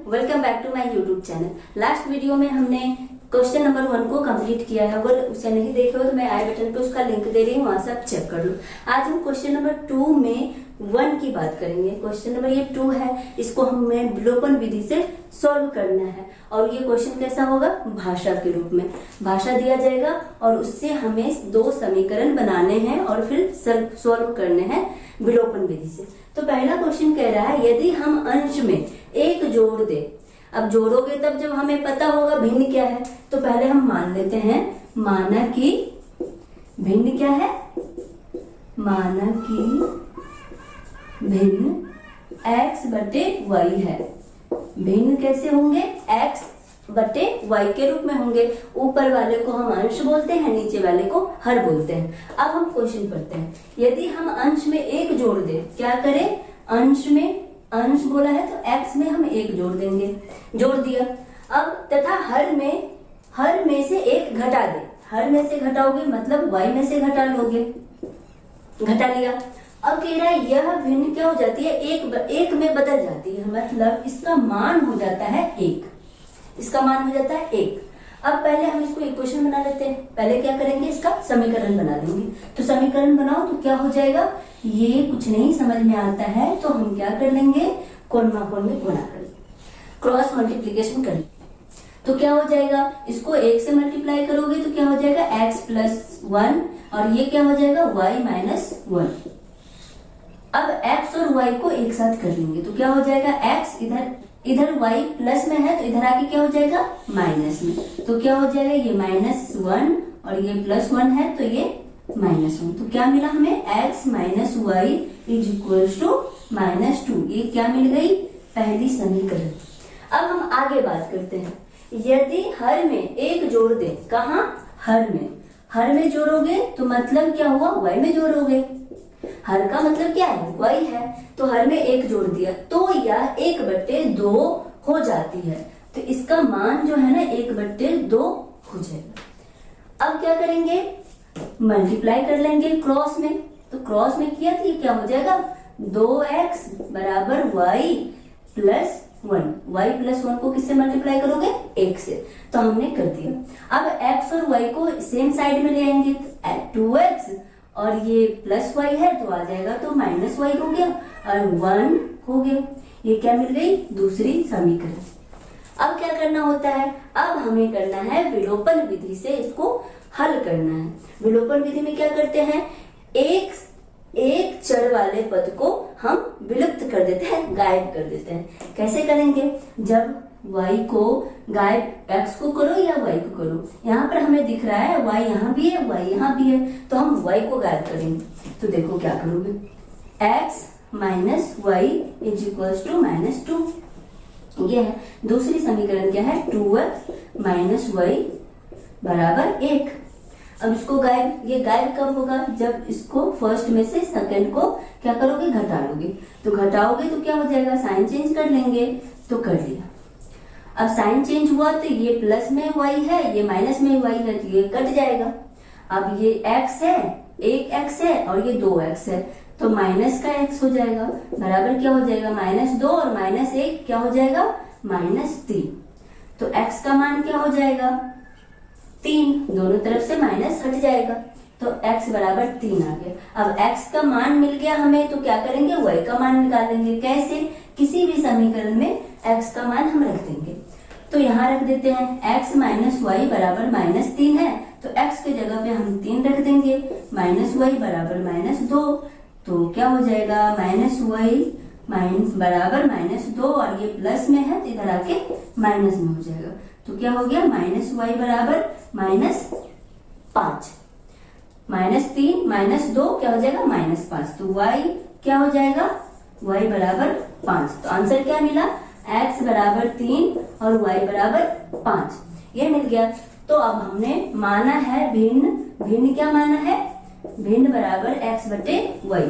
Welcome back to my YouTube channel. Last video में हमने question number 1 को complete किया है। अगर उसे नहीं देखे हो तो मैं आई बटन पे उसका लिंक दे रही हूँ, वहां से आप चेक कर लो। आज हम क्वेश्चन नंबर 2 में 1 की बात करेंगे। क्वेश्चन नंबर ये 2 है, इसको हमें विलोपन विधि से सॉल्व करना है। और ये क्वेश्चन कैसा होगा? भाषा के रूप में भाषा दिया जाएगा और उससे हमें 2 समीकरण बनाने हैं और फिर सॉल्व करने हैं विलोपन विधि से। तो पहला क्वेश्चन कह रहा है, यदि हम अंश में 1 जोड़ दे। अब जोड़ोगे तब जब हमें पता होगा भिन्न क्या है, तो पहले हम मान लेते हैं, माना कि भिन्न क्या है? माना कि भिन्न x बटे y है। भिन्न कैसे होंगे? x बटे y के रूप में होंगे। ऊपर वाले को हम अंश बोलते हैं, नीचे वाले को हर बोलते हैं। अब हम क्वेश्चन पढ़ते हैं। यदि हम अंश में 1 जोड़ दें, क्या करें? अंश में अंश बोला है तो x में हम 1 जोड़ देंगे, जोड़ दिया। अब तथा हर में से 1 घटा दे। हर में से घटाओगे मतलब y में से घटा लोगे, घटा लिया। अब कह रहा है यह भिन्न क्या हो जाती है? एक में बदल जाती है, मतलब इसका मान हो जाता है 1। इसका मान हो जाता है 1। अब पहले हम इसको इक्वेशन बना लेते हैं। पहले क्या करेंगे? इसका समीकरण बना लेंगे। तो समीकरण बनाओ तो क्या हो जाएगा? ये कुछ नहीं समझ में आता है तो हम क्या कर लेंगे? कोण में गुणा कर लेंगे, क्रॉस मल्टीप्लीकेशन कर लेंगे। तो क्या हो जाएगा? इसको 1 से मल्टीप्लाई करोगे तो क्या हो जाएगा? x प्लस 1 और ये क्या हो जाएगा? y minus 1। अब x और y को एक साथ कर लेंगे तो क्या हो जाएगा? x इधर y प्लस में है तो इधर आके क्या हो जाएगा? माइनस में। तो क्या हो जाएगा? ये -1 और ये +1 है तो ये -1। तो क्या मिला हमें? x minus y is equals to -2। ये क्या मिल गई? पहली समीकरण। अब हम आगे बात करते हैं। यदि हर में 1 जोड़ दे, कहा? हर में जोड़ोगे तो मतलब क्या हुआ? y में जोड़ोगे। हर का मतलब क्या है? y है। तो हर में 1 जोड़ दिया तो यह 1/2 हो जाती है। तो इसका मान जो है ना 1/2 हो जाएगा। अब क्या करेंगे? मल्टीप्लाई कर लेंगे क्रॉस में। तो क्रॉस में किया तो ये क्या हो जाएगा? 2x बराबर y प्लस 1। y प्लस 1 को किससे मल्टीप्लाई करोगे? 1 से। तो हमने कर दिया। अब x और y को सेम साइड में ले आएंगे, 2x और ये प्लस y है तो आ जाएगा तो माइनस y हो गया और 1 हो गया। ये क्या मिल गई? दूसरी समीकरण। अब क्या करना होता है? अब हमें करना है विलोपन विधि से इसको हल करना है। विलोपन विधि में क्या करते हैं? एक चर वाले पद को हम विलुप्त कर देते हैं, गायब कर देते हैं। कैसे करेंगे? जब y को गायब, x को करो या y को करो। यहाँ पर हमें दिख रहा है y यहाँ भी है, y यहाँ भी है, तो हम y को गायब करेंगे। तो देखो क्या करोगे? x minus y is equals to -2। ये है दूसरी समीकरण। क्या है? 2x माइनस वाई बराबर 1। अब इसको गायब, ये गायब कब होगा? जब इसको फर्स्ट में से सेकंड को क्या करोगे? घटा लोगे। तो घटाओगे तो क्या हो जाएगा? साइन चेंज कर लेंगे। तो कर लिया। अब साइन चेंज हुआ तो ये प्लस में y है, ये माइनस में y है, तो ये कट जाएगा। अब ये x है, 1x है और ये 2x है, तो माइनस का x हो जाएगा बराबर क्या हो जाएगा? -2 और -1 क्या हो जाएगा? -3। तो x का मान क्या हो जाएगा? 3। दोनों तरफ से माइनस हट जाएगा तो x बराबर 3 आ गया। अब x का मान मिल गया हमें तो क्या करेंगे? y का मान निकालेंगे। कैसे? किसी भी समीकरण में x का मान हम रख देंगे। तो यहाँ रख देते हैं x माइनस वाई बराबर -3 है तो x के जगह पे हम 3 रख देंगे। -y बराबर -2 तो क्या हो जाएगा? -y बराबर -2 और ये प्लस में है तो इधर आके माइनस में हो जाएगा। तो क्या हो गया? -y बराबर -5। -3 -2 क्या हो जाएगा? -5। तो y क्या हो जाएगा? y बराबर 5। तो आंसर क्या मिला? x बराबर 3 और y बराबर 5। ये मिल गया। तो अब हमने माना है भिन्न क्या माना है? भिन्न बराबर x बटे y।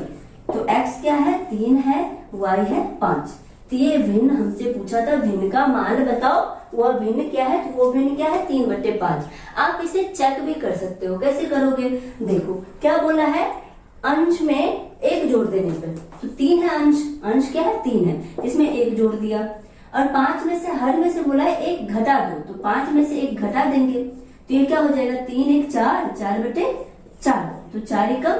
तो x क्या है? 3 है, y है 5। तो ये भिन्न हमसे पूछा था, भिन्न का मान बताओ वह भिन्न क्या है, तो वो भिन्न क्या है 3/5। आप इसे चेक भी कर सकते हो। कैसे करोगे, देखो क्या बोला है, अंश में 1 जोड़ देने पर, तो 3 है अंश, अंश क्या है 3 है, इसमें 1 जोड़ दिया, और 5 में से हर में से बोला है 1 घटा दो, तो 5 में से 1 घटा देंगे, तो ये क्या हो जाएगा 3 1 4, 4/4, तो 4 एकम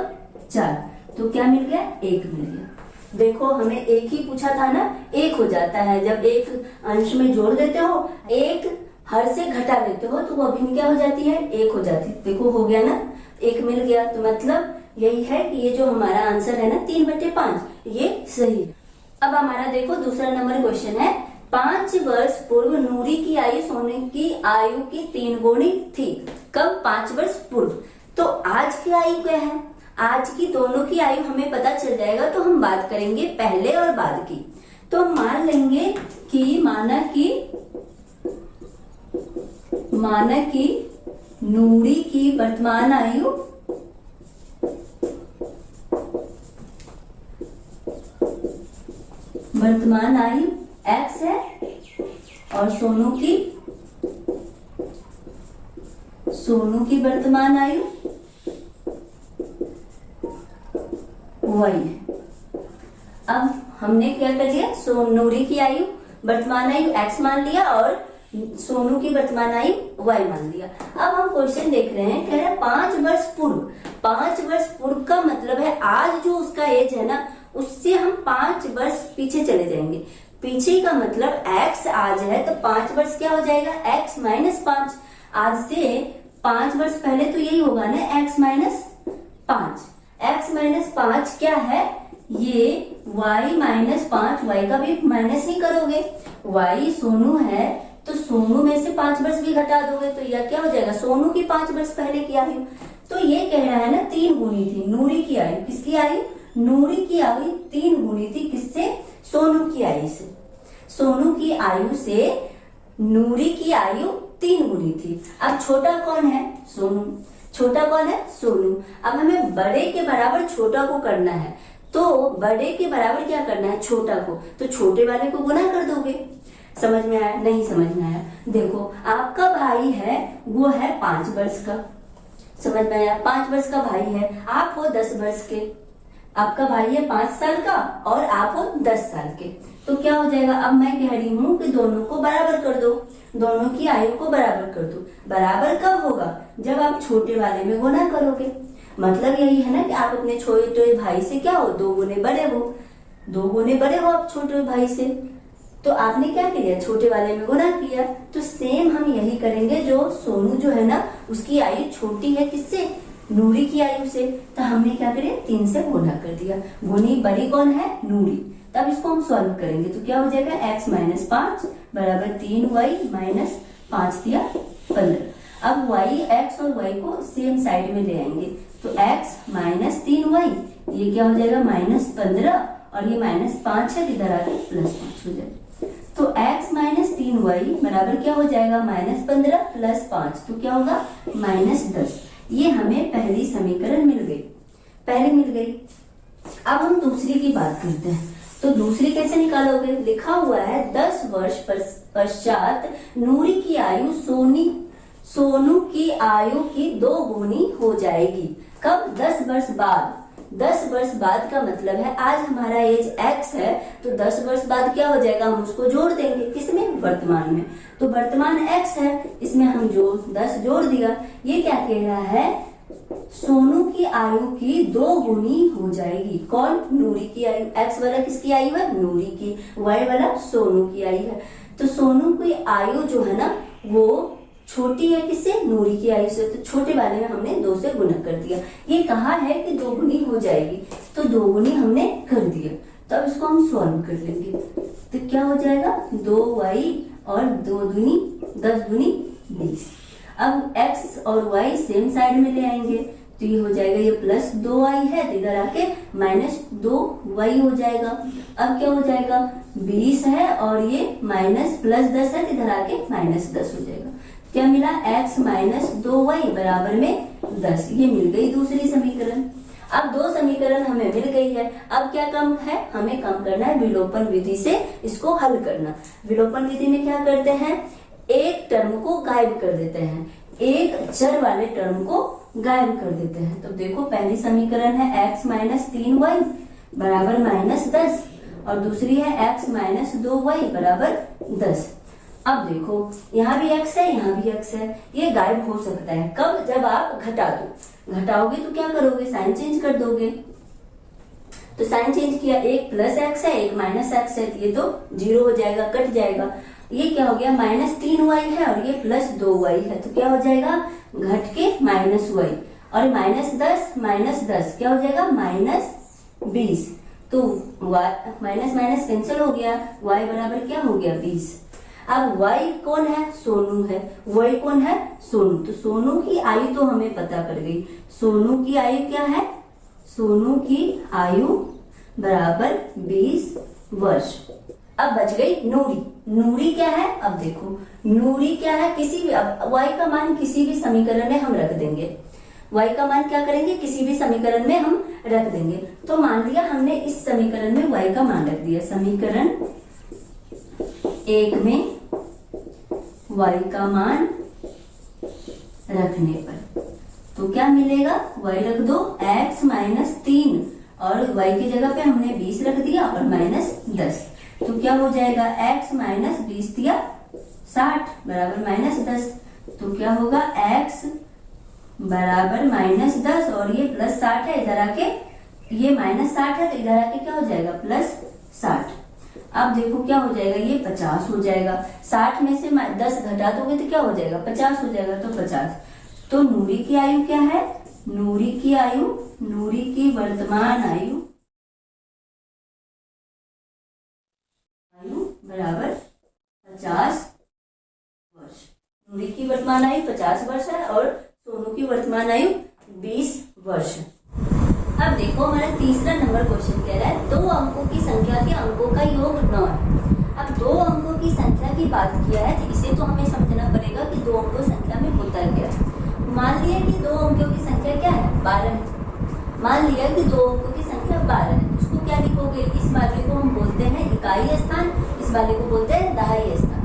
4, तो क्या मिल गया 1 मिल गया। देखो हमें 1 ही पूछा था ना, 1 हो जाता है जब एक अंश में जोड़ देते हो, 1 हर से घटा देते हो, तो वो भिन्न क्या हो जाती है 1 हो जाती है। देखो हो गया ना, 1 मिल गया, तो मतलब यही है कि ये जो हमारा आंसर है ना 3/5, ये सही है। अब हमारा देखो दूसरा नंबर क्वेश्चन है, 5 वर्ष पूर्व नूरी की आयु सोने की आयु की 3 गुनी थी। कब, 5 वर्ष पूर्व। तो आज की आयु क्या है, आज की दोनों की आयु हमें पता चल जाएगा, तो हम बात करेंगे पहले और बाद की। तो हम मान लेंगे कि माना कि नूरी की वर्तमान आयु x है और सोनू की वर्तमान आयु y है। अब हमने क्या कर लिया, नूरी की आयु वर्तमान आयु x मान लिया और सोनू की वर्तमान आयु y मान लिया। अब हम क्वेश्चन देख रहे हैं, कह रहे हैं 5 वर्ष पूर्व। 5 वर्ष पूर्व का मतलब है आज जो उसका एज है ना, उससे हम 5 वर्ष पीछे चले जाएंगे। पीछे का मतलब x आज है, तो 5 वर्ष क्या हो जाएगा x - 5। आज से 5 वर्ष पहले तो यही होगा ना x - 5। x - 5 क्या है, ये y - 5, y का भी माइनस ही करोगे। y सोनू है, तो सोनू में से 5 वर्ष भी घटा दोगे, तो यह क्या हो जाएगा सोनू की 5 वर्ष पहले की आयु। तो ये कह रहा है ना 3 गुनी थी नूरी की आयु। किसकी आयु, नूरी की आयु 3 गुनी थी, किससे, सोनू की आयु से। सोनू की आयु से नूरी की आयु 3 गुनी थी। अब छोटा कौन है, सोनू। छोटा कौन है, सोनू। अब हमें बड़े के बराबर छोटा को करना है, तो बड़े के बराबर क्या करना है, छोटा को, तो छोटे वाले को गुना कर दोगे। समझ में आया, नहीं समझ में आया, देखो आपका भाई है, वो है 5 वर्ष का, समझ में आया, 5 वर्ष का भाई है, आप हो 10 वर्ष के। आपका भाई है 5 साल का और आप हो 10 साल के, तो क्या हो जाएगा, अब मैं कह रही हूँ कि दोनों को बराबर कर दो, दोनों की आयु को बराबर कर दो। बराबर कब होगा, जब आप छोटे वाले में गुना करोगे। मतलब यही है ना कि आप अपने छोटे भाई से क्या हो, 2 गुने बड़े हो, 2 गुने बड़े हो आप छोटे भाई से। तो आपने क्या किया, छोटे वाले में गुना किया। तो सेम हम यही करेंगे, जो सोनू जो है ना उसकी आयु छोटी है किससे, नूरी की आयु से, तो हमने क्या करें 3 से गुना कर दिया। गुनी बड़ी कौन है, नूरी। तब इसको हम सॉल्व करेंगे, तो क्या हो जाएगा x - 5 बराबर 3y - 5 दिया 15। अब y, x और y को सेम साइड में ले आएंगे, तो x - 3y, ये क्या हो जाएगा -15, और ये -5 है, इधर आके +5 हो जाएगा। तो x - 3y बराबर क्या हो जाएगा, -15 + 5, तो क्या होगा -10। ये हमें पहली समीकरण मिल गई। अब हम दूसरी की बात करते हैं, तो दूसरी कैसे निकालोगे, लिखा हुआ है 10 वर्ष पश्चात नूरी की आयु सोनू की आयु की 2 गुनी हो जाएगी। कब, 10 वर्ष बाद। 10 वर्ष बाद का मतलब है आज हमारा एज x है, तो 10 वर्ष बाद क्या हो जाएगा, हम उसको जोड़ देंगे, किसमें, वर्तमान में। तो वर्तमान x है, इसमें हम 10 जोड़ दिया। ये क्या कह रहा है, सोनू की आयु की 2 गुनी हो जाएगी। कौन, नूरी की आयु। x वाला किसकी आयु है, नूरी की, y वाला सोनू की आयु है। तो सोनू की आयु जो है ना वो छोटी है किससे, नूरी की आयु से, तो छोटे वाले में हमने 2 से गुना कर दिया। ये कहा है कि 2 गुनी हो जाएगी, तो 2 गुनी हमने कर दिया। तो अब इसको हम सॉल्व कर लेंगे, तो क्या हो जाएगा 2y और 2 दूनी 10 दूनी 20। अब x और y सेम साइड में ले आएंगे, तो ये हो जाएगा, ये +2y है, तो इधर आके -2y हो जाएगा। अब क्या हो जाएगा, 20 है और ये +10 है, इधर आके -10 हो जाएगा। क्या मिला, x - 2y बराबर में 10। ये मिल गई दूसरी समीकरण। अब 2 समीकरण हमें मिल गई है। अब क्या कम है, हमें कम करना है विलोपन विधि से इसको हल करना। विलोपन विधि में क्या करते हैं, एक टर्म को गायब कर देते हैं, एक चर वाले टर्म को गायब कर देते हैं। तो देखो पहली समीकरण है x माइनस 3y बराबर -10 और दूसरी है x माइनस 2y बराबर 10। अब देखो यहाँ भी x है, यहाँ भी x है, ये गायब हो सकता है कब? जब आप घटा दो। घटाओगे तो क्या करोगे? साइन चेंज कर दोगे। तो साइन चेंज किया, एक प्लस एक्स है एक माइनस एक्स है, ये तो 0 हो जाएगा, कट जाएगा। ये क्या हो गया? -3y है और ये +2y है, तो क्या हो जाएगा? घट के -y और -10 क्या हो जाएगा? -20। तो माइनस माइनस कैंसिल हो गया, y बराबर क्या हो गया? 20। अब y कौन है? सोनू है। y कौन है? सोनू। तो सोनू की आयु तो हमें पता पड़ गई। सोनू की आयु क्या है? सोनू की आयु बराबर 20 वर्ष। अब बच गई नूरी। नूरी क्या है? अब देखो नूरी क्या है? किसी भी, अब y का मान किसी भी समीकरण में हम रख देंगे। y का मान क्या करेंगे? किसी भी समीकरण में हम रख देंगे। तो मान लिया हमने इस समीकरण में y का मान रख दिया। समीकरण 1 में y का मान रखने पर तो क्या मिलेगा? y रख दो x माइनस 3 और y की जगह पे हमने 20 रख दिया और -10। तो क्या हो जाएगा? x माइनस 20 दिया 60 बराबर -10। तो क्या होगा? x बराबर -10 और ये +60 है, इधर आके ये -60 है तो इधर आके क्या हो जाएगा? +60। अब देखो क्या हो जाएगा? ये 50 हो जाएगा। 60 में से 10 घटा दोगे तो क्या हो जाएगा? 50 हो जाएगा। तो 50। तो नूरी की आयु क्या है? नूरी की आयु, नूरी की वर्तमान आयु बराबर 50 वर्ष। नूरी की वर्तमान आयु 50 वर्ष है और सोनू की वर्तमान आयु 20 वर्ष है। अब देखो हमारा तीसरा नंबर क्वेश्चन कह रहा है 2 अंकों की संख्या के अंकों का योग 9 है। अब 2 अंकों की संख्या की बात किया है तो इसे तो हमें समझना पड़ेगा कि 2 अंकों संख्या में होता क्या है। मान लिया कि 2 अंकों की संख्या क्या है? 12 है। मान लिया कि 2 अंकों की संख्या 12 है, उसको क्या लिखोगे? इस वाले को हम बोलते हैं इकाई स्थान, इस वाले को बोलते हैं दहाई स्थान।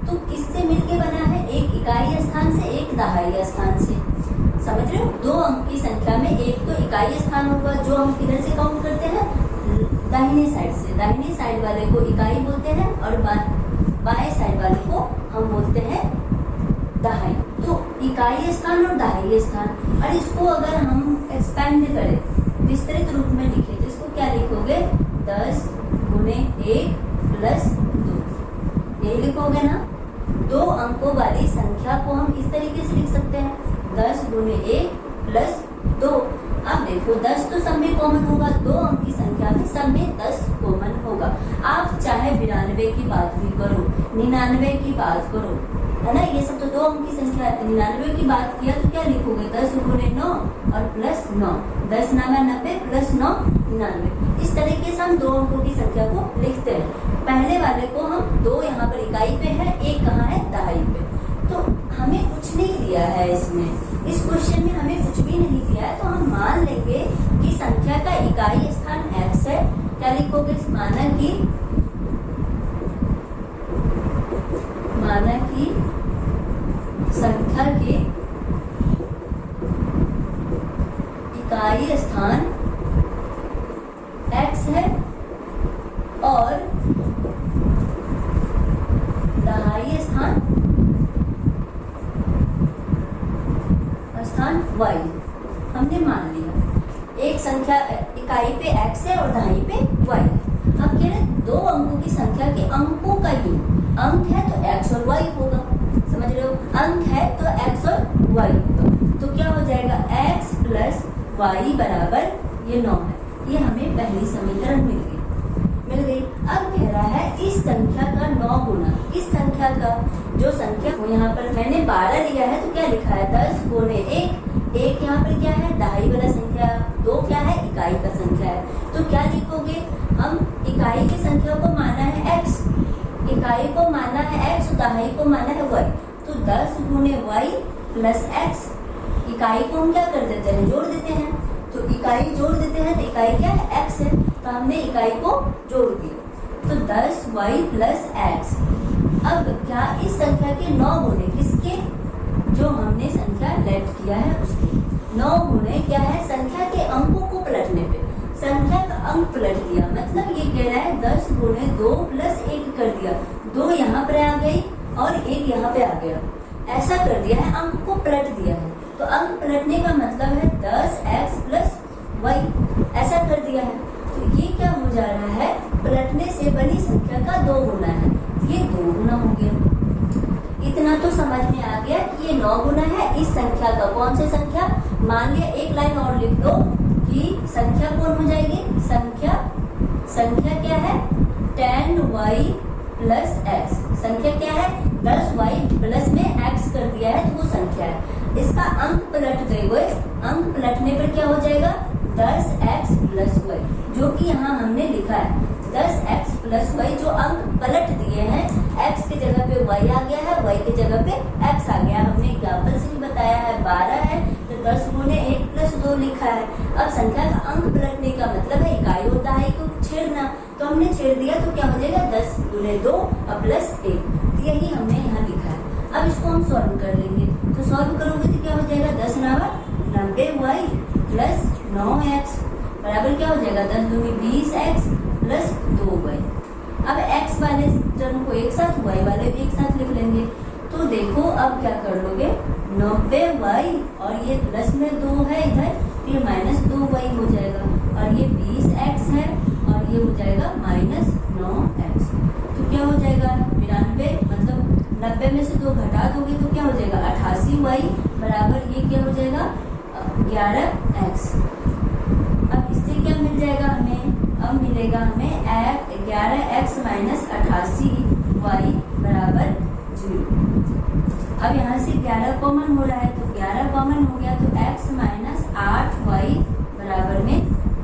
तो किससे मिलके बना है? एक इकाई स्थान से, एक दहाई स्थान से। समझ रहे हो? 2 अंक की संख्या में एक तो इकाई स्थान होगा जो हम किधर से काउंट करते हैं? दाहिने साइड से। दाहिने साइड वाले को इकाई बोलते हैं और बाएं साइड वाले को हम बोलते हैं दहाई। तो इकाई स्थान और दहाई स्थान, और इसको अगर हम एक्सपेंड करें, विस्तृत रूप में लिखे तो इसको क्या लिखोगे? 10 गुणे 1 प्लस 2, यही लिखोगे ना। 2 अंकों वाली संख्या को हम इस तरीके से लिख सकते हैं 10 गुणे 1 प्लस 2। अब देखो 10 तो सब में कॉमन होगा, 2 अंक की संख्या में सब में 10 कॉमन होगा। आप चाहे 92 की बात भी करो, 99 की बात करो, है ना, ये सब तो 2 अंक की संख्या है। 99 की बात किया तो क्या लिखोगे? 10 गुणे 9 और प्लस 9, 10 9 90 प्लस 9 99। इस तरीके से हम 2 अंकों की संख्या को लिखते हैं। पहले वाले को हम 2 यहाँ पर इकाई पे है, 1 कहाँ है? दहाई पे। तो हमें कुछ नहीं दिया है इसमें, इस क्वेश्चन में हमें कुछ भी नहीं दिया है, तो हम मान लेंगे कि संख्या का इकाई स्थान x है। क्या लिखोगे? माना कि संख्या के इकाई स्थान x है और दहाई स्थान y हमने मान लिया। एक संख्या इकाई पे x है और दहाई पे y है। अब कह रहे 2 अंकों की संख्या के अंकों का योग, अंक है तो x और y होगा। समझ रहे हो? अंक है तो x और y होगा। तो क्या हो जाएगा? x प्लस y बराबर ये 9 है। ये हमें पहली समीकरण मिल गई। अब कह रहा है इस संख्या का 9 गुना, इस संख्या का जो संख्या यहाँ पर मैंने 12 लिया है तो क्या लिखा है? 10 गुणे 1 यहाँ पर क्या है? दहाई वाला संख्या, 2 क्या है? इकाई का संख्या है। तो क्या लिखोगे? हम इकाई की संख्या को माना है x, इकाई को माना है x, दहाई को माना है y। तो 10 गुणे y प्लस x, इकाई को हम क्या कर देते हैं? जोड़ देते हैं। तो इकाई जोड़ देते हैं तो इकाई क्या है? x है, तो हमने इकाई को जोड़ दिया। तो 10y प्लस x अब क्या इस संख्या के 9 गुणे किसके, जो हमने संख्या लेफ्ट किया है उसके 9 गुणे क्या है, संख्या के अंकों को पलटने पे संख्या का अंक पलट दिया, मतलब ये कह रहा है 10 गुणे 2 प्लस 1 कर दिया, 2 यहाँ पर आ गई और 1 यहाँ पे आ गया, ऐसा कर दिया है, अंक को पलट दिया है। तो अंक पलटने का मतलब है 10x प्लस वाई, ऐसा कर दिया है। तो ये क्या हो जा रहा है, पलटने से बनी संख्या का 2 गुना है, ये 2 गुना हो गया। इतना तो समझ में आ गया कि ये 9 गुना है इस संख्या का। कौन सी संख्या, मान लिया एक लाइन और लिख दो कि संख्या कौन हो जाएगी, संख्या क्या है 10y प्लस x, संख्या क्या है 10y प्लस में x कर दिया है तो वो संख्या है। इसका अंक पलट देंगे, अंक पलटने पर क्या हो जाएगा 10x प्लस y, जो कि यहाँ हमने लिखा है 10x प्लस y, जो अंक पलट दिए हैं, x की जगह पे y आ गया है, y की जगह पे x आ गया। हमने एग्जाम्पल से भी बताया है 12 है तो 10 गुने 1 प्लस 2 लिखा है। अब संख्या का अंक पलटने का मतलब है इकाई होता है को छेड़ना, तो हमने छेड़ दिया तो क्या हो जाएगा 10 गुने 2 और प्लस 1, यही हमने यहाँ लिखा है। अब इसको हम सॉल्व कर लेंगे, तो सॉल्व करोगे तो क्या हो जाएगा 10 9 90y प्लस 9x बराबर क्या हो जाएगा 10 दूनी 20x प्लस 2y। अब x वाले टर्म को एक साथ, y वाले भी एक साथ लिख लेंगे। तो देखो अब क्या कर लोगे 90y और ये प्लस में 2 है इधर, फिर माइनस 2y हो जाएगा, और ये 20x है और ये हो जाएगा माइनस 9x। तो क्या हो जाएगा 92, मतलब 90 में से 2 घटा दोगे तो क्या हो जाएगा 88y बराबर ये क्या हो जाएगा 11x। अब इससे क्या मिल जाएगा हमें, अब मिलेगा हमें 11x माइनस 88y बराबर 0। अब यहाँ से 11 कॉमन हो रहा है तो 11 कॉमन हो गया तो x माइनस 8y बराबर में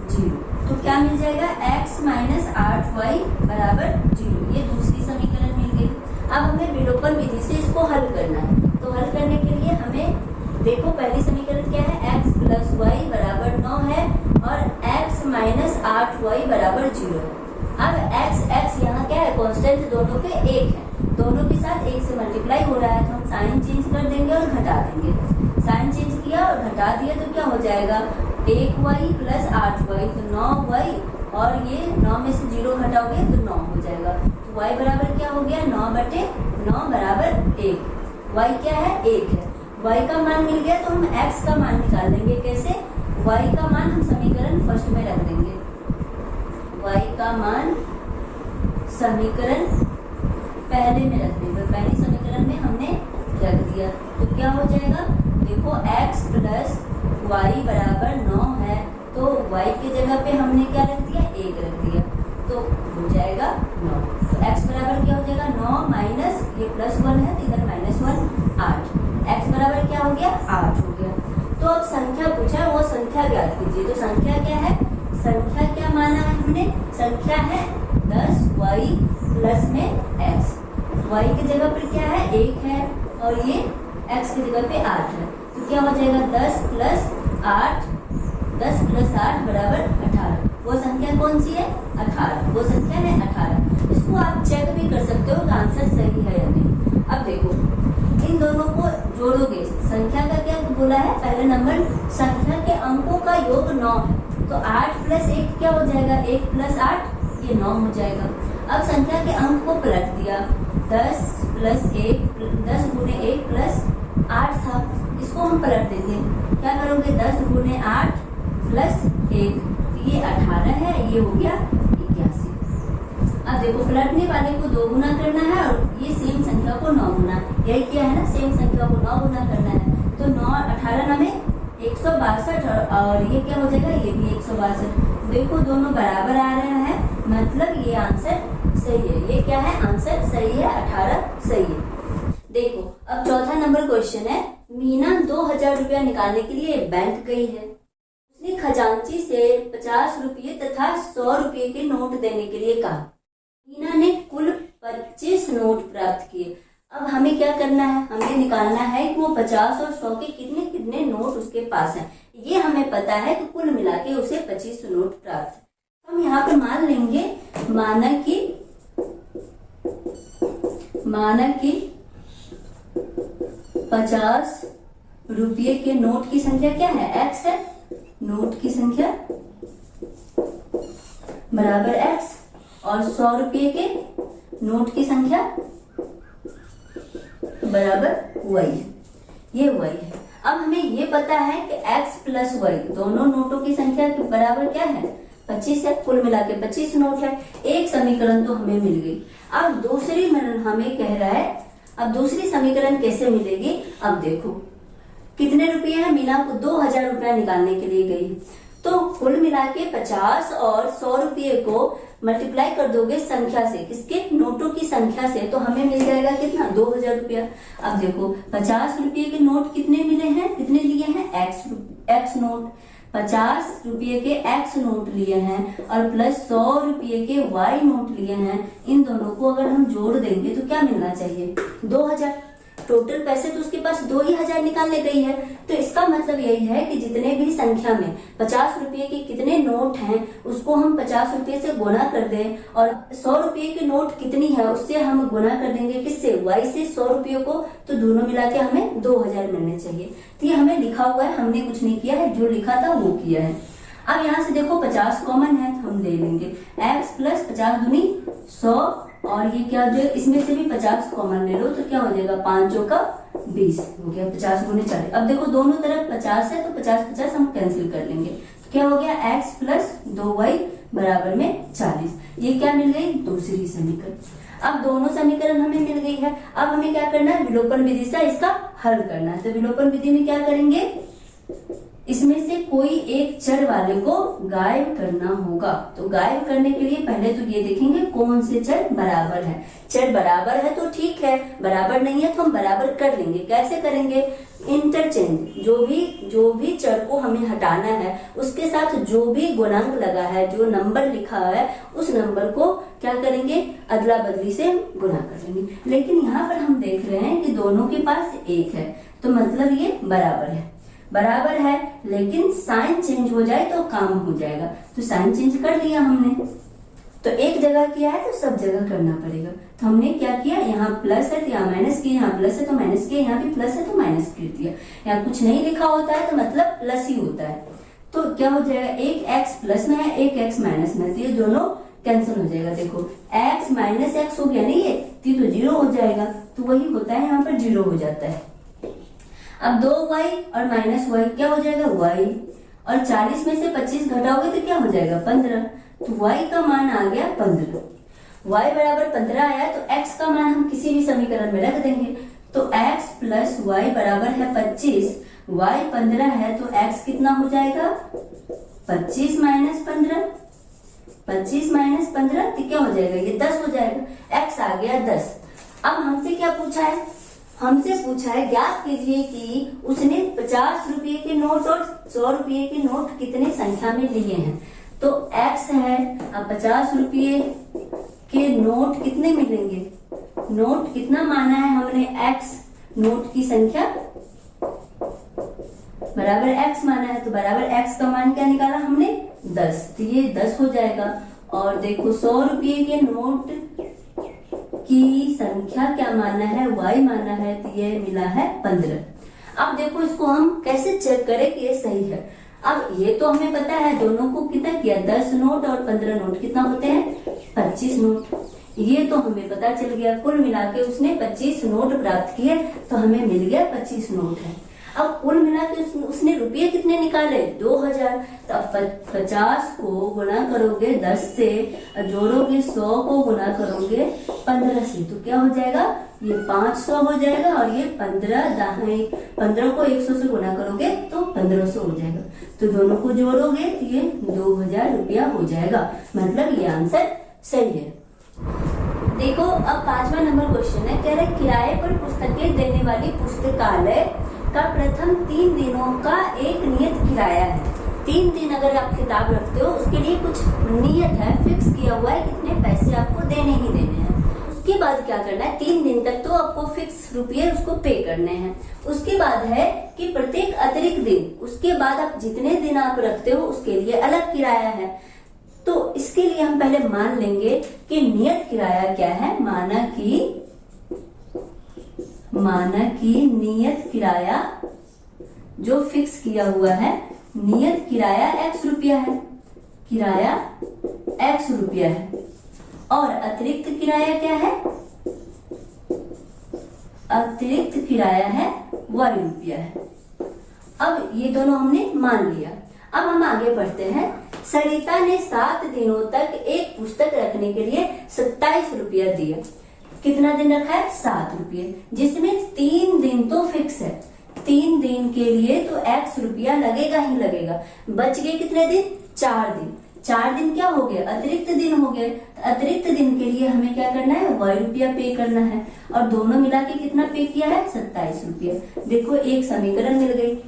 0। तो क्या मिल जाएगा x माइनस 8y बराबर 0, ये दूसरी समीकरण मिल गई। अब हमें विलोपन विधि से इसको हल करना है, तो हल करने के लिए हमें देखो पहली समीकरण क्या है x प्लस y बराबर 9 है और x माइनस 8y बराबर 0 है। अब x यहाँ क्या है कांस्टेंट, दोनों के 1 है, दोनों के साथ 1 से मल्टीप्लाई हो रहा है तो हम साइन चेंज कर देंगे और घटा देंगे। साइन चेंज किया और घटा दिया तो क्या हो जाएगा 1y प्लस 8y तो 9y, और ये 9 में से 0 घटाओगे तो 9 हो जाएगा। तो y बराबर क्या हो गया 9/9 बराबर 1। y क्या है 1 है, y का मान मिल गया तो हम x का मान निकाल देंगे। कैसे, y का मान हम समीकरण फर्स्ट में रख देंगे, y का मान समीकरण पहले में रख देंगे, पहली समीकरण में हमने रख दिया तो क्या हो जाएगा देखो x प्लस y बराबर 9 है तो y की जगह पे हमने क्या रख दिया 1 रख दिया तो हो जाएगा 9। तो x बराबर क्या हो जाएगा 9 माइनस ये प्लस 1 है तो इधर माइनस 1 8, x बराबर क्या हो गया 8 हो गया। तो अब संख्या पूछा वो संख्या ज्ञात कीजिए, तो संख्या क्या है, संख्या क्या माना है हमने, संख्या है 10y प्लस में x, y की जगह पर क्या है 1 है और ये x की जगह पे 8 है तो क्या हो जाएगा 10 प्लस 8 बराबर 18। वो संख्या कौन सी है 18, वो संख्या है 18। इसको आप चेक भी कर सकते हो कि आंसर सही है या नहीं। अब देखो इन दोनों को जोड़ोगे, संख्या का क्या बोला है पहले नंबर, संख्या के अंकों का योग 9 है तो 8 प्लस 1 क्या हो जाएगा 1 प्लस 8 ये 9 हो जाएगा। अब संख्या के अंक को पलट दिया 10 प्लस 1 10 गुने 1 प्लस 8 था, इसको हम पलट देंगे, क्या करोगे 10 गुने 8 प्लस 1 ये 18 है, ये हो गया 81। अब देखो पलटने वाले को 2 गुना करना है और ये सेम संख्या को 9 गुना, यही क्या है ना सेम संख्या को 9 गुना करना है तो 9 18 में 162 और ये क्या हो जाएगा ये भी 162। देखो दोनों बराबर आ रहा है मतलब ये आंसर सही है, ये क्या है आंसर सही है 18 सही है। देखो अब चौथा नंबर क्वेश्चन है, मीना 2000 रुपया निकालने के लिए बैंक गई है, उसने खजांची से 50 रुपये तथा 100 रुपये के नोट देने के लिए कहा। मीना ने कुल 25 नोट प्राप्त किए। अब हमें क्या करना है, हमें निकालना है कि वो 50 और 100 के कितने कितने नोट उसके पास हैं। ये हमें पता है कि कुल मिला के उसे 25 नोट प्राप्त है। हम यहाँ पे मान लेंगे, माना कि माना कि 50 रुपये के नोट की संख्या क्या है, x है, नोट की संख्या बराबर x, और 100 रुपये के नोट की संख्या बराबर y, ये y है। अब हमें ये पता है कि x प्लस y दोनों नोटों की संख्या के बराबर क्या है, 25 है, कुल मिला के 25 नोट है। एक समीकरण तो हमें मिल गई। अब दूसरी हमें कह रहा है, अब दूसरी समीकरण कैसे मिलेगी, अब देखो कितने रुपए हैं, मीना को 2000 रुपया निकालने के लिए गई, तो कुल मिला के 50 और 100 रुपये को मल्टीप्लाई कर दोगे संख्या से, किसके, नोटों की संख्या से, तो हमें मिल जाएगा कितना, 2000 रुपया। अब देखो 50 रुपये के नोट कितने मिले हैं, कितने लिए हैं, एक्स नोट, 50 रुपये के एक्स नोट लिए हैं और प्लस 100 रुपये के वाई नोट लिए हैं। इन दोनों को अगर हम जोड़ देंगे तो क्या मिलना चाहिए, 2000। टोटल पैसे तो उसके पास 2000 निकालने गई है, तो इसका मतलब यही है कि जितने भी संख्या में 50 रुपये के कितने नोट हैं उसको हम 50 रुपये से गुना कर दें, और 100 रुपये के नोट कितनी है उससे हम गुना कर देंगे, किससे, वाई से 100 रुपये को, तो दोनों मिला के हमें 2000 मिलने चाहिए। तो ये हमें लिखा हुआ है, हमने कुछ नहीं किया है, जो लिखा था वो किया है। अब यहाँ से देखो 50 कॉमन है तो हम ले लेंगे, x प्लस 50 दूनी 100, और ये क्या जो इसमें से भी 50 कॉमन ले लो तो क्या हो जाएगा, 5 चौका 20 हो गया, 50 गुने 40। अब देखो दोनों तरफ 50 है तो 50 हम कैंसिल कर लेंगे, तो क्या हो गया, x प्लस 2y बराबर में 40। ये क्या मिल गई, दूसरी समीकरण। अब दोनों समीकरण हमें मिल गई है। अब हमें क्या करना है, विलोपन विधि से इसका हल करना है। तो विलोपन विधि में क्या करेंगे, इसमें से कोई एक चर वाले को गायब करना होगा। तो गायब करने के लिए पहले तो ये देखेंगे कौन से चर बराबर है। चर बराबर है तो ठीक है, बराबर नहीं है तो हम बराबर कर लेंगे। कैसे करेंगे, इंटरचेंज, जो भी चर को हमें हटाना है उसके साथ जो भी गुणांक लगा है, जो नंबर लिखा है उस नंबर को क्या करेंगे, अदला बदली से गुना कर लेंगे। लेकिन यहाँ पर हम देख रहे हैं कि दोनों के पास एक है, तो मतलब ये बराबर है, लेकिन साइन चेंज हो जाए तो काम हो जाएगा। तो साइन चेंज कर लिया हमने, तो एक जगह किया है तो सब जगह करना पड़ेगा। तो हमने क्या किया, यहाँ प्लस है तो यहाँ माइनस किया, यहाँ प्लस है तो माइनस किया, यहाँ भी प्लस है तो माइनस कर दिया। यहाँ कुछ नहीं लिखा होता है तो मतलब प्लस ही होता है। तो क्या हो जाएगा, एक एक्स प्लस में है, एक एक्स माइनस में है, तो ये दोनों कैंसिल हो जाएगा। देखो एक्स माइनस एक्स हो गया नहीं, ये तो 0 हो जाएगा। तो वही होता है, यहाँ पर 0 हो जाता है। अब 2y और माइनस y क्या हो जाएगा, y, और 40 में से 25 घटाओगे तो क्या हो जाएगा, 15। तो y का मान आ गया 15। y बराबर 15 आया तो x का मान हम किसी भी समीकरण में रख देंगे। तो x प्लस y बराबर है 25, y 15 है तो x कितना हो जाएगा, 25 माइनस 15, 25 माइनस 15 तो क्या हो जाएगा, ये 10 हो जाएगा। x आ गया 10। अब हमसे क्या पूछा है, हमसे पूछा है ज्ञात कीजिए कि उसने 50 रुपये के नोट और 100 रुपये के नोट कितने संख्या में लिए हैं। तो x है, अब 50 रुपये के नोट कितने मिलेंगे, नोट कितना माना है हमने, x, नोट की संख्या बराबर x माना है, तो बराबर x का मान क्या निकाला हमने, 10। तो ये 10 हो जाएगा। और देखो 100 रुपये के नोट की संख्या क्या माना है, y माना है, तो ये मिला है 15। अब देखो इसको हम कैसे चेक करें कि ये सही है। अब ये तो हमें पता है दोनों को कितना किया, 10 नोट और 15 नोट कितना होते हैं, 25 नोट। ये तो हमें पता चल गया, कुल मिला के उसने 25 नोट प्राप्त किए, तो हमें मिल गया 25 नोट है। अब कुल मिला के उसने रुपये कितने निकाले, 2000। तो अब 50 को गुना करोगे 10 से, जोड़ोगे 100 को गुना करोगे 15 से, तो क्या हो जाएगा, ये 500 हो जाएगा। और ये 15 को 100 से गुना करोगे तो 1500 हो जाएगा। तो दोनों को जोड़ोगे तो ये 2000 रुपया हो जाएगा। मतलब ये आंसर सही है। देखो अब 5वां नंबर क्वेश्चन है, कह रहे किराए पर पुस्तकें देने वाली पुस्तकालय का प्रथम 3 दिनों का एक नियत किराया है। 3 दिन अगर आप किताब रखते हो उसके लिए कुछ नियत है, फिक्स किया हुआ है कितने पैसे आपको देने ही देने हैं। उसके बाद क्या करना है, 3 दिन तक तो आपको फिक्स रुपये उसको पे करने हैं। उसके बाद है कि प्रत्येक अतिरिक्त दिन, उसके बाद आप जितने दिन आप रखते हो उसके लिए अलग किराया है। तो इसके लिए हम पहले मान लेंगे कि नियत किराया क्या है, माना कि माना कि नियत किराया जो फिक्स किया हुआ है, नियत किराया x रुपया है, किराया x रुपया है, और अतिरिक्त किराया क्या है, अतिरिक्त किराया है y रुपया है। अब ये दोनों हमने मान लिया। अब हम आगे बढ़ते हैं। सरिता ने 7 दिनों तक एक पुस्तक रखने के लिए 27 रुपया दिया। कितना दिन रखा है, 7 रुपये, जिसमें 3 दिन तो फिक्स है। 3 दिन के लिए तो x रुपया लगेगा ही लगेगा। बच गए कितने दिन, 4 दिन। 4 दिन क्या हो गए, अतिरिक्त दिन हो गए। अतिरिक्त दिन के लिए हमें क्या करना है, y रुपया पे करना है, और दोनों मिला के कितना पे किया है, 27 रुपया। देखो एक समीकरण मिल गई।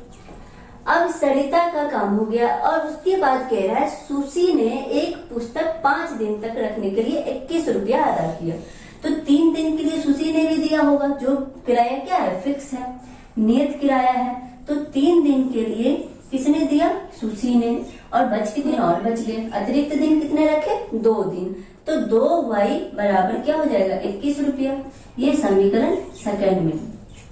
अब सरिता का काम हो गया, और उसके बाद कह रहा है सुशी ने एक पुस्तक 5 दिन तक रखने के लिए 21 रुपया अदा किया। तो 3 दिन के लिए सुशी ने भी दिया होगा, जो किराया क्या है, फिक्स है, नियत किराया है। तो 3 दिन के लिए किसने दिया, सुशी ने, और बच के दिन और बच गए। अतिरिक्त दिन कितने रखे, 2 दिन। तो 2y बराबर क्या हो जाएगा, 21 रुपया। ये समीकरण सेकंड में।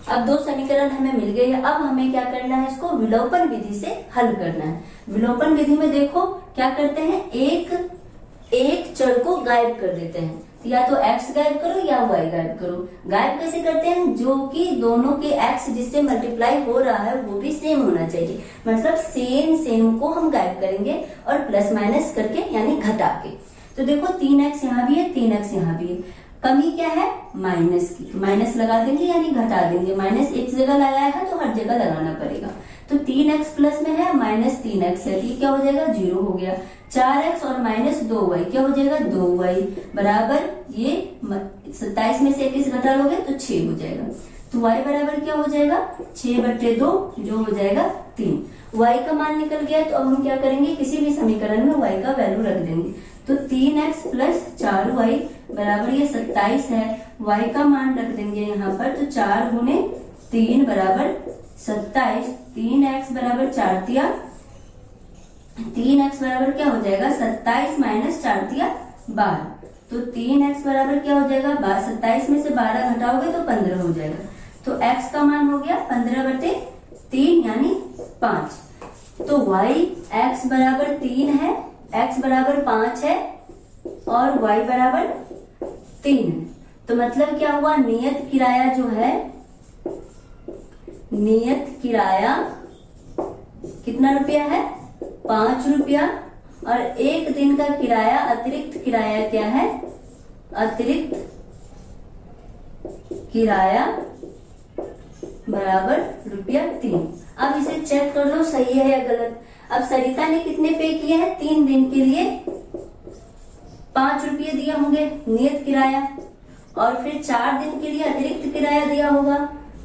अब 2 समीकरण हमें मिल गए हैं। अब हमें क्या करना है, इसको विलोपन विधि से हल करना है। विलोपन विधि में देखो क्या करते हैं, एक चर को गायब कर देते हैं। या तो x गायब करो या y गायब करो। गायब कैसे करते हैं, जो कि दोनों के x जिससे मल्टीप्लाई हो रहा है वो भी सेम होना चाहिए। मतलब सेम को हम गायब करेंगे और प्लस माइनस करके यानी घटा के। तो देखो 3x यहाँ भी है, 3x यहाँ भी है। कमी क्या है, माइनस की, माइनस लगा देंगे यानी घटा देंगे। माइनस एक जगह लगाया है तो हर जगह लगाना पड़ेगा। तो 3x प्लस में है माइनस 3x है, ये क्या हो जाएगा, 0 हो गया। 4x और माइनस 2y क्या हो जाएगा, 2y बराबर, ये 27 में से 21 घटा लोगे तो 6 हो जाएगा। तो y बराबर क्या हो जाएगा, 6/2 जो हो जाएगा 3। y का मान निकल गया। तो अब हम क्या करेंगे, किसी भी समीकरण में y का वैल्यू रख देंगे। तो 3x प्लस 4y बराबर ये 27 है। y का मान रख देंगे यहाँ पर, तो 4 गुने 3 बराबर 27। 3x बराबर 4 तिया 3x बराबर क्या हो जाएगा, 27 माइनस 4 तिया 12। तो 3x बराबर क्या हो जाएगा, 27 में से 12 घटाओगे तो 15 हो जाएगा। तो x का मान हो गया 15/3 यानी 5। तो y x बराबर 3 है, x बराबर 5 है और y बराबर 3 है। तो मतलब क्या हुआ, नियत किराया जो है, नियत किराया कितना रुपया है, 5 रुपया। और 1 दिन का किराया, अतिरिक्त किराया क्या है, अतिरिक्त किराया बराबर ₹3। अब इसे चेक कर लो सही है या गलत। अब सरिता ने कितने पे किए हैं, 3 दिन के लिए 5 रुपये दिए होंगे नियत किराया, और फिर 4 दिन के लिए अतिरिक्त किराया दिया होगा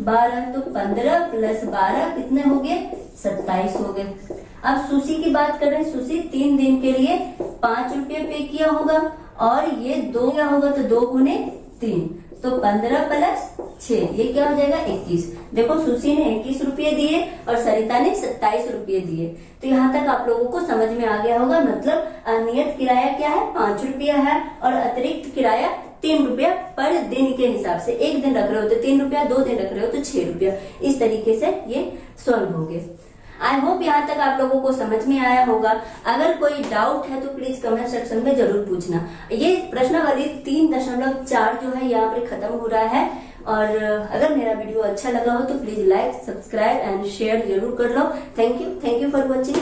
12। तो 15 प्लस 12 कितने हो गए, 27 हो गए। अब सुशी की बात करें, सुशी 3 दिन के लिए 5 रुपये पे किया होगा, और ये 2 क्या होगा, तो 2 गुने 3, तो 15 प्लस 6 ये क्या हो जाएगा, 21। देखो सुशी ने 21 रुपये दिए और सरिता ने 27 रुपये दिए। तो यहाँ तक आप लोगों को समझ में आ गया होगा। मतलब नियत किराया क्या है, 5 रुपया है, और अतिरिक्त किराया 3 रुपया पर दिन के हिसाब से। 1 दिन रख रहे हो तो 3 रुपया, 2 दिन रख रहे हो तो 6 रुपया। इस तरीके से ये सॉल्व हो गए। आई होप यहाँ तक आप लोगों को समझ में आया होगा। अगर कोई डाउट है तो प्लीज कमेंट सेक्शन में जरूर पूछना। ये प्रश्नावली 3.4 जो है यहाँ पर खत्म हो रहा है। और अगर मेरा वीडियो अच्छा लगा हो तो please like, subscribe and share जरूर कर लो। Thank you for watching.